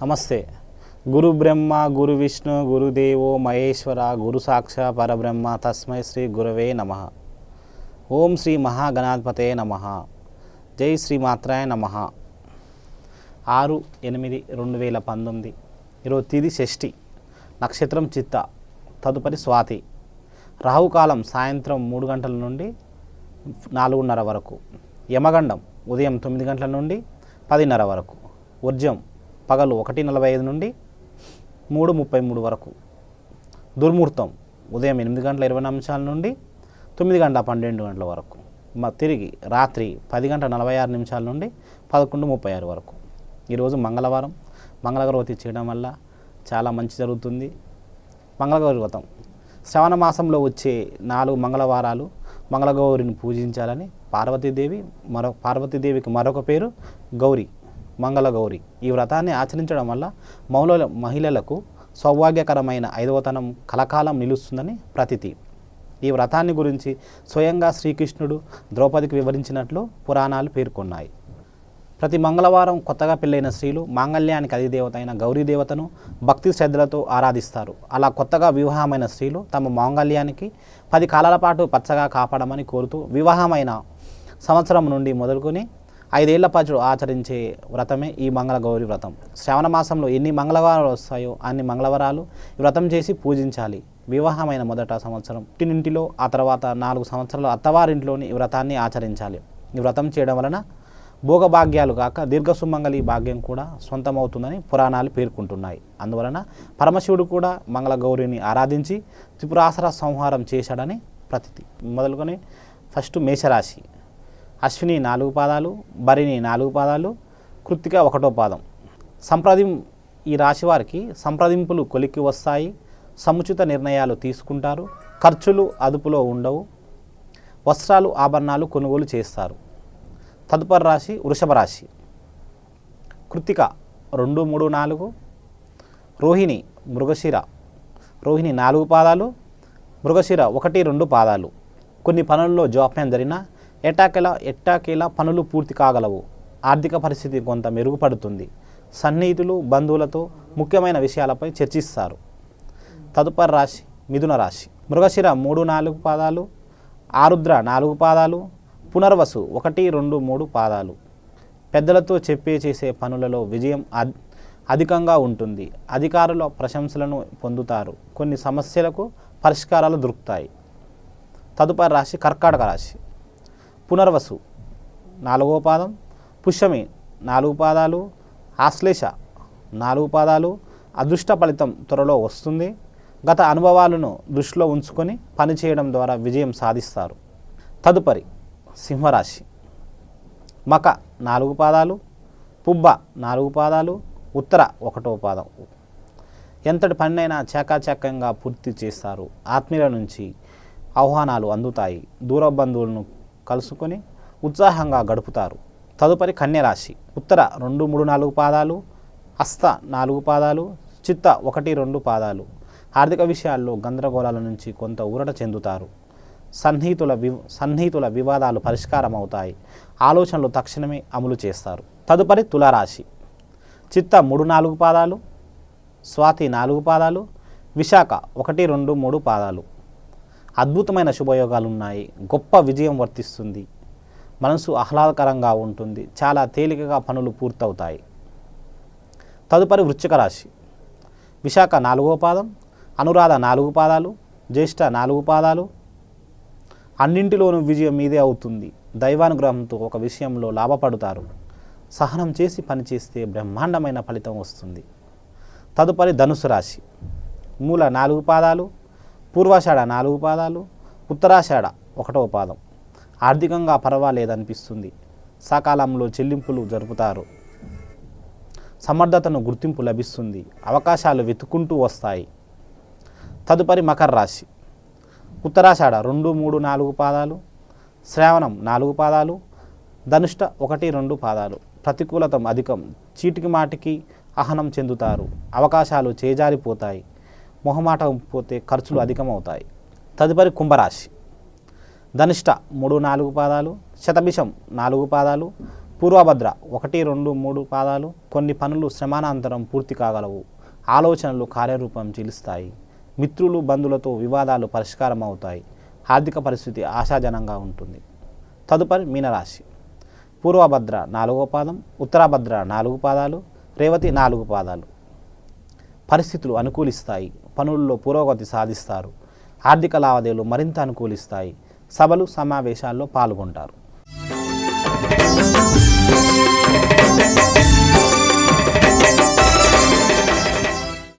నమస్తే. గురు బ్రహ్మ గురు విష్ణు గురుదేవో మహేశ్వర గురు సాక్ష పరబ్రహ్మ తస్మై శ్రీ గురవే నమః. ఓం శ్రీ మహాగణాధిపతే నమః. జై శ్రీ మాత్రాయ నమః. 6/8/2019 ఈరోజు తిది షష్ఠి, నక్షత్రం చిత్త, తదుపరి స్వాతి. రాహుకాలం సాయంత్రం 3 గంటల నుండి 4:30 వరకు, యమగండం ఉదయం 9 గంటల నుండి 10:30 వరకు, వర్జ్యం పగలు 1:45 నుండి 3:33 వరకు, దుర్ముహూర్తం ఉదయం 8:20 నుండి 9:12 వరకు, తిరిగి రాత్రి 10:46 నుండి 11:36 వరకు. ఈరోజు మంగళవారం. మంగళగౌరి చేయడం వల్ల చాలా మంచి జరుగుతుంది. మంగళగౌరి వ్రతం శ్రవణ మాసంలో వచ్చే 4 మంగళవారాలు మంగళగౌరిని పూజించాలని పార్వతీదేవికి మరొక పేరు గౌరి, మంగళగౌరి. ఈ వ్రతాన్ని ఆచరించడం వల్ల మహిళలకు సౌభాగ్యకరమైన 5వతనం కలకాలం నిలుస్తుందని ప్రతీతి. ఈ వ్రతాన్ని గురించి స్వయంగా శ్రీకృష్ణుడు ద్రౌపదికి వివరించినట్లు పురాణాలు పేర్కొన్నాయి. ప్రతి మంగళవారం కొత్తగా పెళ్ళైన స్త్రీలు మాంగళ్యానికి అధిదేవత అయిన గౌరీదేవతను భక్తి శ్రద్ధలతో ఆరాధిస్తారు. అలా కొత్తగా వివాహమైన స్త్రీలు తమ మాంగళ్యానికి 10 కాలాల పాటు పచ్చగా కాపాడమని కోరుతూ వివాహమైన సంవత్సరం నుండి మొదలుకొని 5 ఏళ్ల పాటు ఆచరించే వ్రతమే ఈ మంగళగౌరి వ్రతం. శ్రావణ మాసంలో ఎన్ని మంగళవారాలు వస్తాయో అన్ని మంగళవారాలు ఈ వ్రతం చేసి పూజించాలి. వివాహమైన మొదట సంవత్సరం పుట్టినింటిలో, ఆ తర్వాత 4 సంవత్సరాలు అత్తవారింట్లోని ఈ వ్రతాన్ని ఆచరించాలి. ఈ వ్రతం చేయడం వలన భోగభాగ్యాలు కాక దీర్ఘసుమంగళి భాగ్యం కూడా సొంతమవుతుందని పురాణాలు పేర్కొంటున్నాయి. అందువలన పరమశివుడు కూడా మంగళగౌరిని ఆరాధించి త్రిపురాసుర సంహారం చేశాడని ప్రతీతి. మొదలుకొని ఫస్ట్ మేషరాశి. అశ్విని 4 పాదాలు, భరిణి 4 పాదాలు, కృత్తిక 1వ పాదం. ఈ రాశి వారికి సంప్రదింపులు కొలిక్కి వస్తాయి. సముచిత నిర్ణయాలు తీసుకుంటారు. ఖర్చులు అదుపులో ఉండవు. వస్త్రాలు ఆభరణాలు కొనుగోలు చేస్తారు. తదుపరి రాశి వృషభ రాశి. కృత్తిక 2, 3, 4, రోహిణి, మృగశిర. రోహిణి 4 పాదాలు, మృగశిర 1, 2 పాదాలు. కొన్ని పనుల్లో జాప్యం జరిగినా ఎట్టాకేలా పనులు పూర్తి కాగలవు. ఆర్థిక పరిస్థితి కొంత మెరుగుపడుతుంది. సన్నిహితులు, బంధువులతో ముఖ్యమైన విషయాలపై చర్చిస్తారు. తదుపరి రాశి మిథున రాశి. మృగశిర 3, 4 పాదాలు, ఆరుద్ర 4 పాదాలు, పునర్వసు 1, 2, 3 పాదాలు. పెద్దలతో చేసే పనులలో విజయం అధికంగా ఉంటుంది. అధికారుల ప్రశంసలను పొందుతారు. కొన్ని సమస్యలకు పరిష్కారాలు దొరుకుతాయి. తదుపరి రాశి కర్కాటక రాశి. పునర్వసు 4వ పాదం, పుష్యమి 4 పాదాలు, ఆశ్లేష 4 పాదాలు. అదృష్ట ఫలితం త్వరలో వస్తుంది. గత అనుభవాలను దృష్టిలో ఉంచుకొని పనిచేయడం ద్వారా విజయం సాధిస్తారు. తదుపరి సింహరాశి. మక 4 పాదాలు, పుబ్బ 4 పాదాలు, ఉత్తర 1వ పాదం. ఎంతటి పనినైనా చాకచక్యంగా పూర్తి చేస్తారు. ఆత్మీయుల నుంచి ఆహ్వానాలు అందుతాయి. దూర బంధువులను కలుసుకొని ఉత్సాహంగా గడుపుతారు. తదుపరి కన్యరాశి. ఉత్తర 2, 3, 4 పాదాలు, హస్త 4 పాదాలు, చిత్త 1, 2 పాదాలు. ఆర్థిక విషయాల్లో గందరగోళాల నుంచి కొంత ఊరట చెందుతారు. సన్నిహితుల వివాదాలు పరిష్కారం అవుతాయి. ఆలోచనలు తక్షణమే అమలు చేస్తారు. తదుపరి తులారాశి. చిత్త 3, 4 పాదాలు, స్వాతి 4 పాదాలు, విశాఖ 1, 2, 3 పాదాలు. అద్భుతమైన శుభయోగాలు ఉన్నాయి. గొప్ప విజయం వర్తిస్తుంది. మనసు ఆహ్లాదకరంగా ఉంటుంది. చాలా తేలికగా పనులు పూర్తవుతాయి. తదుపరి వృశ్చిక రాశి. విశాఖ 4వ పాదం, అనురాధ 4 పాదాలు, జ్యేష్ఠ 4 పాదాలు. అన్నింటిలోనూ విజయం మీదే అవుతుంది. దైవానుగ్రహంతో ఒక విషయంలో లాభపడతారు. సహనం చేసి పనిచేస్తే బ్రహ్మాండమైన ఫలితం వస్తుంది. తదుపరి ధనుసు రాశి. మూల 4 పాదాలు, పూర్వాషాఢ 4 పాదాలు, ఉత్తరాషాఢ 1వ పాదం. ఆర్థికంగా పర్వాలేదనిపిస్తుంది. సకాలంలో చెల్లింపులు జరుపుతారు. సమర్థతను గుర్తింపు లభిస్తుంది. అవకాశాలు వెతుక్కుంటూ వస్తాయి. తదుపరి మకర రాశి. ఉత్తరాషాఢ 2, 3, 4 పాదాలు, శ్రావణం 4 పాదాలు, ధనుష్ట 1, 2 పాదాలు. ప్రతికూలత అధికం. చీటికి మాటికి అహనం చెందుతారు. అవకాశాలు చేజారిపోతాయి. మొహమాటం పోతే ఖర్చులు అధికమవుతాయి. తదుపరి కుంభరాశి. ధనిష్ట 3, 4 పాదాలు, శతభిషం 4 పాదాలు, పూర్వభద్ర 1, 2, 3 పాదాలు కొన్ని పనులు శ్రమానంతరం పూర్తి కాగలవు. ఆలోచనలు కార్యరూపం చెల్లిస్తాయి. మిత్రులు బంధువులతో వివాదాలు పరిష్కారం అవుతాయి. ఆర్థిక పరిస్థితి ఆశాజనంగా ఉంటుంది. తదుపరి మీనరాశి. పూర్వభద్ర 4వ పాదం, ఉత్తరాభద్ర 4 పాదాలు, రేవతి 4 పాదాలు. పరిస్థితులు అనుకూలిస్తాయి. పనుల్లో పురోగతి సాధిస్తారు. ఆర్థిక లావాదేవీలు మరింత అనుకూలిస్తాయి. సభలు సమావేశాల్లో పాల్గొంటారు.